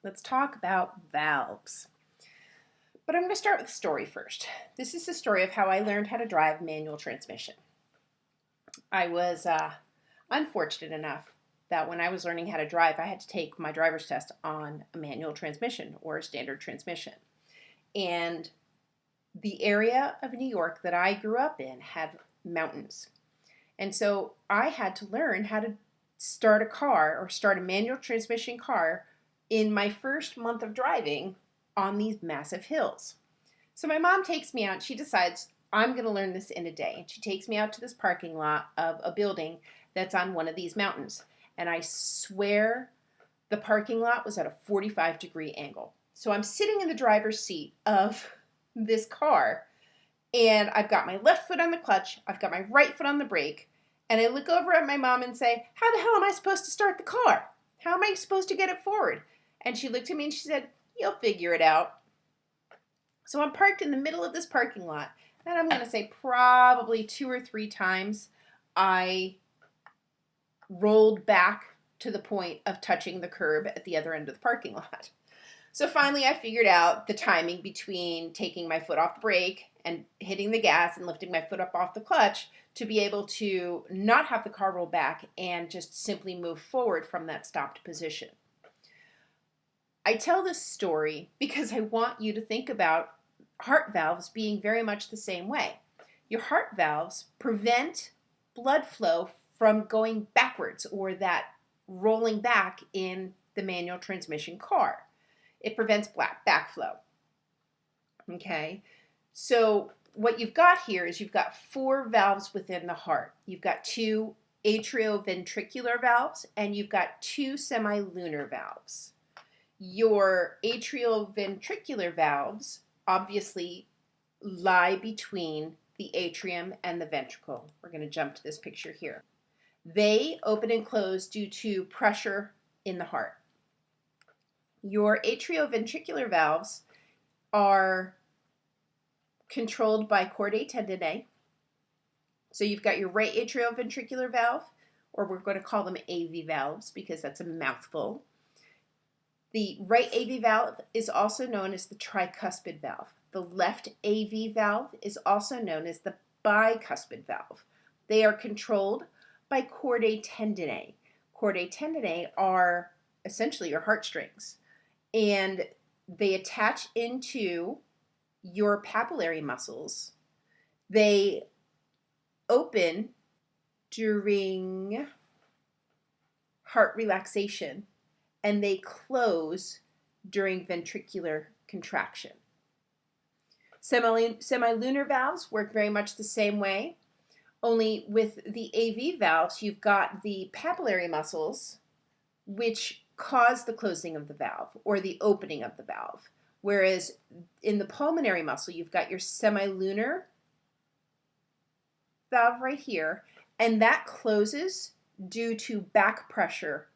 let's talk about valves. But I'm going to start with a story first. This is the story of how I learned how to drive manual transmission. I was unfortunate enough that when I was learning how to drive, I had to take my driver's test on a manual transmission or a standard transmission. And the area of New York that I grew up in had mountains. And so I had to learn how to start a car or start a manual transmission car in my first month of driving on these massive hills. So my mom takes me out. She decides I'm going to learn this in a day. And she takes me out to this parking lot of a building that's on one of these mountains. And I swear the parking lot was at a 45-degree angle. So I'm sitting in the driver's seat of this car, and I've got my left foot on the clutch, I've got my right foot on the brake, and I look over at my mom and say, how the hell am I supposed to start the car? How am I supposed to get it forward? And she looked at me and she said, you'll figure it out. So I'm parked in the middle of this parking lot, and I'm going to say probably 2 or 3 times I rolled back to the point of touching the curb at the other end of the parking lot. So finally I figured out the timing between taking my foot off the brake and hitting the gas and lifting my foot up off the clutch to be able to not have the car roll back and just simply move forward from that stopped position. I tell this story because I want you to think about heart valves being very much the same way. Your heart valves prevent blood flow from going backwards or that rolling back in the manual transmission car. It prevents backflow. Okay, so what you've got here is you've got 4 valves within the heart. You've got 2 atrioventricular valves and you've got 2 semilunar valves. Your atrioventricular valves obviously lie between the atrium and the ventricle. We're going to jump to this picture here. They open and close due to pressure in the heart. Your atrioventricular valves are controlled by chordae tendineae. So you've got your right atrioventricular valve, or we're going to call them AV valves because that's a mouthful. The right AV valve is also known as the tricuspid valve. The left AV valve is also known as the bicuspid valve. They are controlled by chordae tendineae. Chordae tendineae are essentially your heartstrings, and they attach into your papillary muscles. They open during heart relaxation, and they close during ventricular contraction. Semilunar valves work very much the same way, only with the AV valves, you've got the papillary muscles, which cause the closing of the valve or the opening of the valve. Whereas in the pulmonary muscle, you've got your semilunar valve right here, and that closes due to back pressure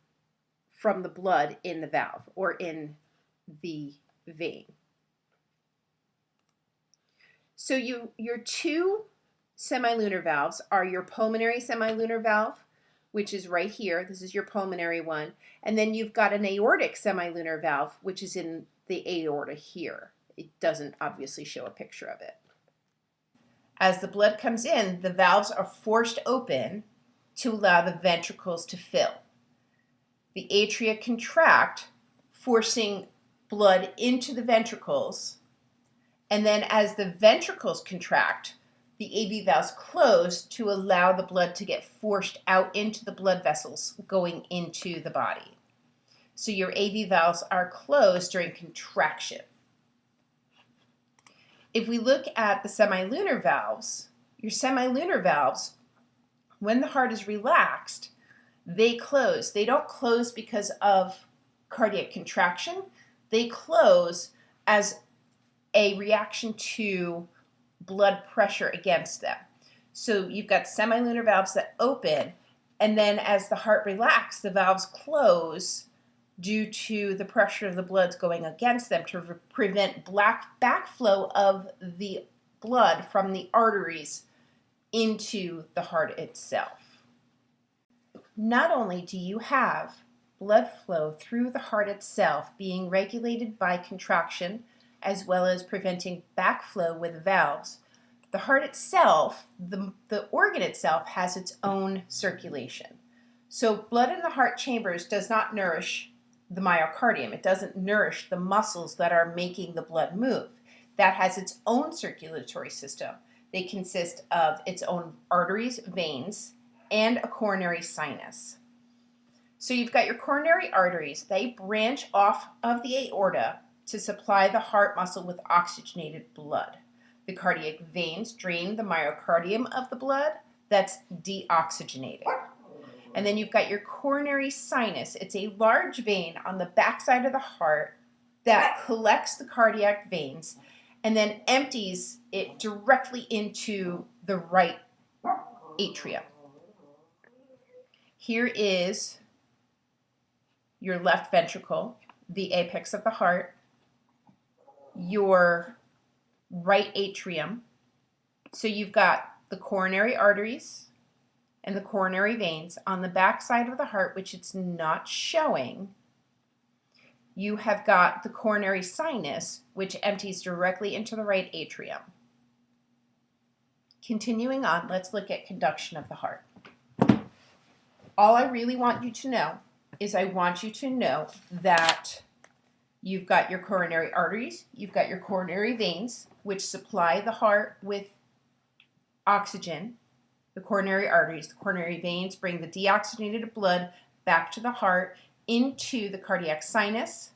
from the blood in the valve or in the vein. So your 2 semilunar valves are your pulmonary semilunar valve, which is right here. This is your pulmonary one. And then you've got an aortic semilunar valve, which is in the aorta here. It doesn't obviously show a picture of it. As the blood comes in, the valves are forced open to allow the ventricles to fill. The atria contract, forcing blood into the ventricles. And then as the ventricles contract, the AV valves close to allow the blood to get forced out into the blood vessels going into the body. So your AV valves are closed during contraction. If we look at the semilunar valves, your semilunar valves, when the heart is relaxed, they close. They don't close because of cardiac contraction. They close as a reaction to blood pressure against them. So you've got semilunar valves that open, and then as the heart relaxes, the valves close due to the pressure of the blood going against them to prevent backflow of the blood from the arteries into the heart itself. Not only do you have blood flow through the heart itself being regulated by contraction as well as preventing backflow with valves, the heart itself, the organ itself, has its own circulation. So blood in the heart chambers does not nourish the myocardium. It doesn't nourish the muscles that are making the blood move. That has its own circulatory system. They consist of its own arteries, veins, and a coronary sinus. So you've got your coronary arteries. They branch off of the aorta to supply the heart muscle with oxygenated blood. The cardiac veins drain the myocardium of the blood that's deoxygenated. And then you've got your coronary sinus. It's a large vein on the backside of the heart that collects the cardiac veins and then empties it directly into the right atrium. Here is your left ventricle, the apex of the heart, your right atrium. So you've got the coronary arteries and the coronary veins on the back side of the heart, which it's not showing. You have got the coronary sinus, which empties directly into the right atrium. Continuing on, let's look at conduction of the heart. All I really want you to know is I want you to know that you've got your coronary arteries, you've got your coronary veins, which supply the heart with oxygen. The coronary arteries, the coronary veins bring the deoxygenated blood back to the heart into the cardiac sinus,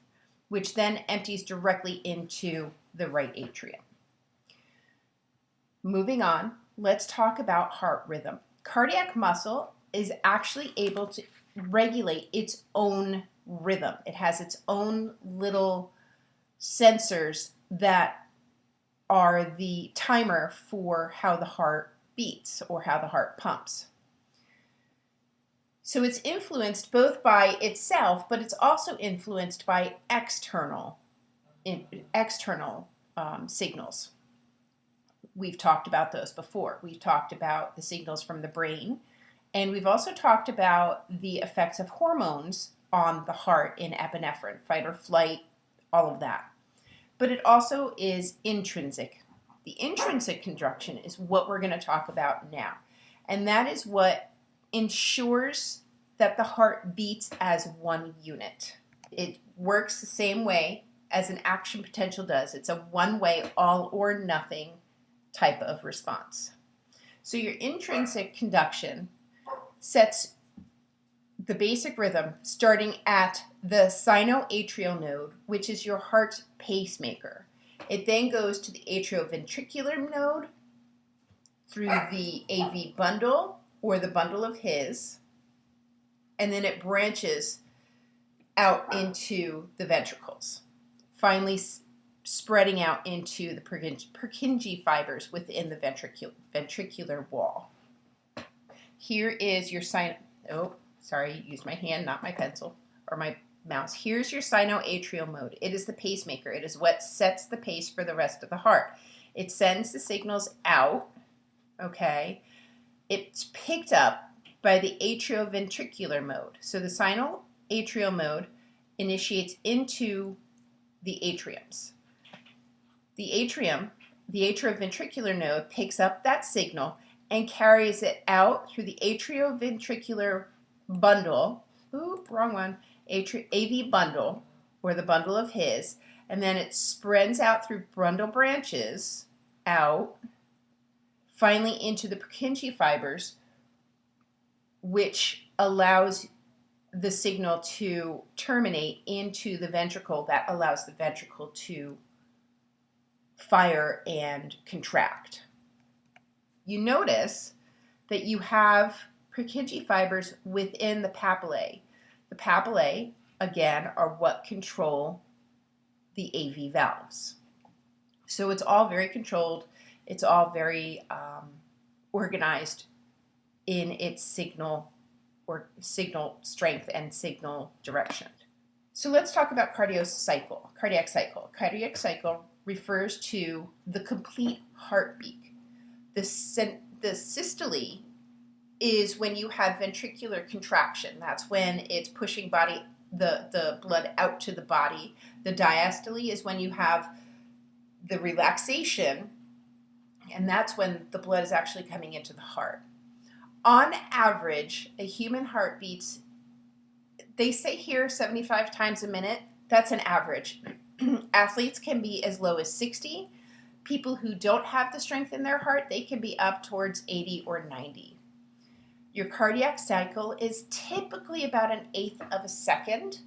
which then empties directly into the right atrium. Moving on, let's talk about heart rhythm. Cardiac muscle is actually able to regulate its own rhythm. It has its own little sensors that are the timer for how the heart beats or how the heart pumps. So it's influenced both by itself, but it's also influenced by external signals. We've talked about those before. We've talked about the signals from the brain, and we've also talked about the effects of hormones on the heart in epinephrine, fight or flight, all of that. But it also is intrinsic. The intrinsic conduction is what we're going to talk about now, and that is what ensures that the heart beats as one unit. It works the same way as an action potential does. It's a one-way, all or nothing type of response. So your intrinsic conduction sets the basic rhythm starting at the sinoatrial node, which is your heart's pacemaker. It then goes to the atrioventricular node through the AV bundle or the bundle of His, and then it branches out into the ventricles, finally spreading out into the Purkinje fibers within the ventricular wall. Here is your used my hand, not my pencil or my mouse. Here's your sinoatrial mode. It is the pacemaker. It is what sets the pace for the rest of the heart. It sends the signals out, okay? It's picked up by the atrioventricular mode. So the sinoatrial mode initiates into the atriums. The atrioventricular node picks up that signal and carries it out through the atrioventricular bundle, AV bundle, or the bundle of His, and then it spreads out through bundle branches out, finally into the Purkinje fibers, which allows the signal to terminate into the ventricle that allows the ventricle to fire and contract. You notice that you have Purkinje fibers within the papillae. The papillae, again, are what control the AV valves. So it's all very controlled. It's all very organized in its signal strength and signal direction. So let's talk about cardiac cycle. Cardiac cycle refers to the complete heartbeat. The systole is when you have ventricular contraction. That's when it's pushing body the blood out to the body. The diastole is when you have the relaxation, and that's when the blood is actually coming into the heart. On average, a human heart beats, they say here 75 times a minute. That's an average. Athletes can be as low as 60. People who don't have the strength in their heart, they can be up towards 80 or 90. Your cardiac cycle is typically about an eighth of a second.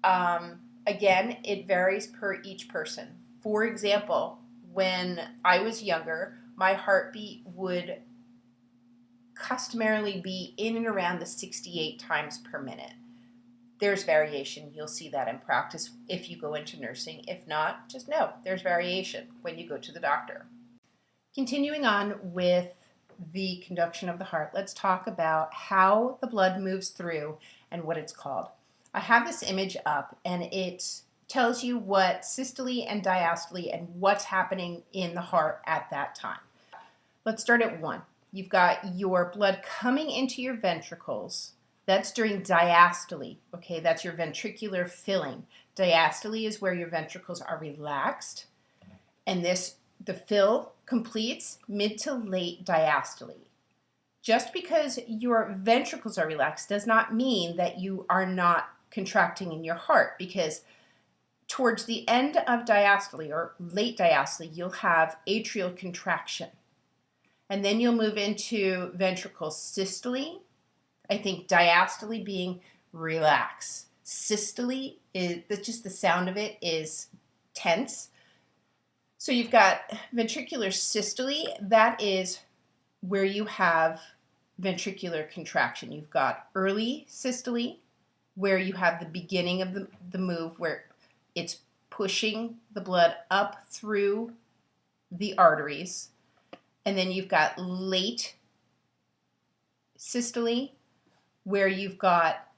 Again, it varies per each person. For example, when I was younger, my heartbeat would customarily be in and around the 68 times per minute. There's variation. You'll see that in practice if you go into nursing. If not, just know there's variation when you go to the doctor. Continuing on with the conduction of the heart, let's talk about how the blood moves through and what it's called. I have this image up, and it tells you what systole and diastole and what's happening in the heart at that time. Let's start at 1. You've got your blood coming into your ventricles. That's during diastole, okay? That's your ventricular filling. Diastole is where your ventricles are relaxed, and the fill completes mid to late diastole. Just because your ventricles are relaxed does not mean that you are not contracting in your heart, because towards the end of diastole or late diastole, you'll have atrial contraction. And then you'll move into ventricle systole. I think diastole being relax. Systole is just the sound of it is tense. So you've got ventricular systole. That is where you have ventricular contraction. You've got early systole, where you have the beginning of the move, where it's pushing the blood up through the arteries. And then you've got late systole, where you've got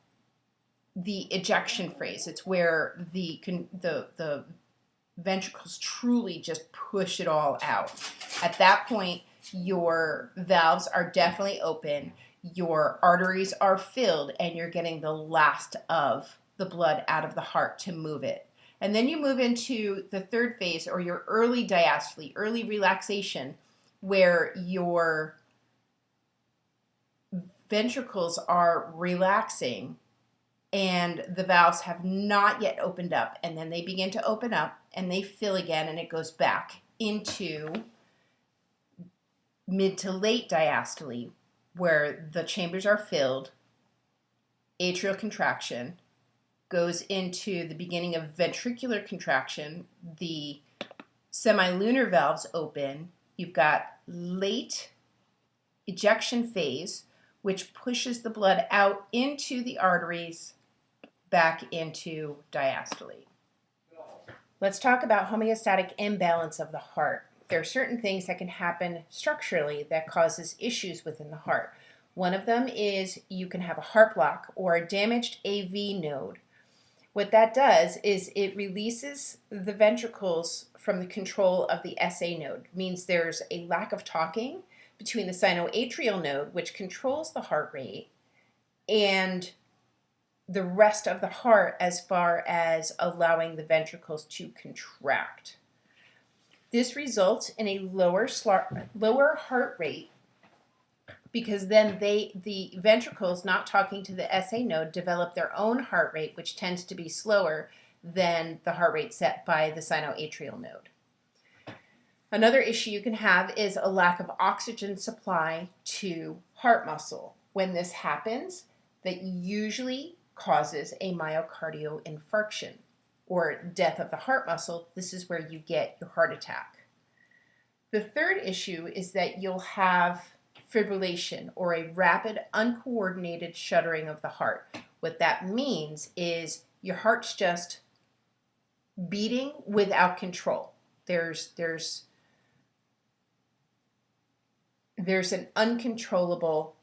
the ejection phase. It's where the ventricles truly just push it all out. At that point, your valves are definitely open, your arteries are filled, and you're getting the last of the blood out of the heart to move it. And then you move into the third phase, or your early diastole, early relaxation, where your ventricles are relaxing and the valves have not yet opened up, and then they begin to open up and they fill again, and it goes back into mid to late diastole, where the chambers are filled, atrial contraction, goes into the beginning of ventricular contraction, the semilunar valves open, you've got late ejection phase, which pushes the blood out into the arteries, back into diastole. Let's talk about homeostatic imbalance of the heart. There are certain things that can happen structurally that causes issues within the heart. One of them is you can have a heart block or a damaged AV node. What that does is it releases the ventricles from the control of the SA node. It means there's a lack of talking between the sinoatrial node, which controls the heart rate, and the rest of the heart as far as allowing the ventricles to contract. This results in a lower heart rate, because then the ventricles not talking to the SA node develop their own heart rate, which tends to be slower than the heart rate set by the sinoatrial node. Another issue you can have is a lack of oxygen supply to heart muscle. When this happens, that usually causes a myocardial infarction or death of the heart muscle. This is where you get your heart attack. The third issue is that you'll have fibrillation, or a rapid uncoordinated shuddering of the heart. What that means is your heart's just beating without control. There's an uncontrollable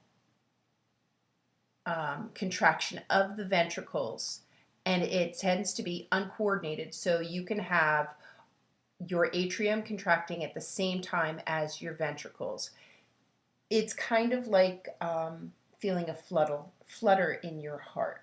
contraction of the ventricles, and it tends to be uncoordinated. So you can have your atrium contracting at the same time as your ventricles. It's kind of like feeling a flutter in your heart.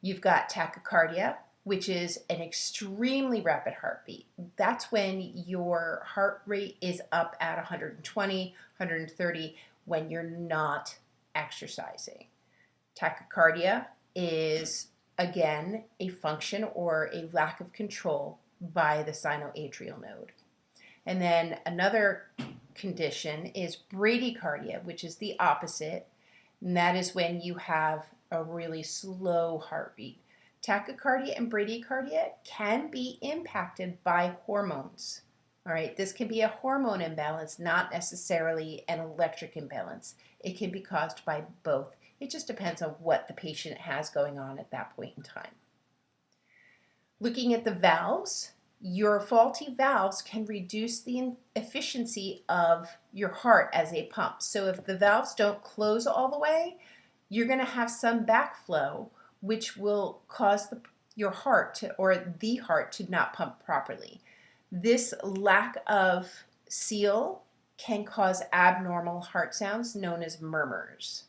You've got tachycardia, which is an extremely rapid heartbeat. That's when your heart rate is up at 120, 130 when you're not exercising. Tachycardia is, again, a function or a lack of control by the sinoatrial node. And then another condition is bradycardia, which is the opposite, and that is when you have a really slow heartbeat. Tachycardia and bradycardia can be impacted by hormones. All right, this can be a hormone imbalance, not necessarily an electric imbalance. It can be caused by both. It just depends on what the patient has going on at that point in time. Looking at the valves, your faulty valves can reduce the efficiency of your heart as a pump. So if the valves don't close all the way, you're going to have some backflow, which will cause your heart to, or the heart to not pump properly. This lack of seal can cause abnormal heart sounds known as murmurs.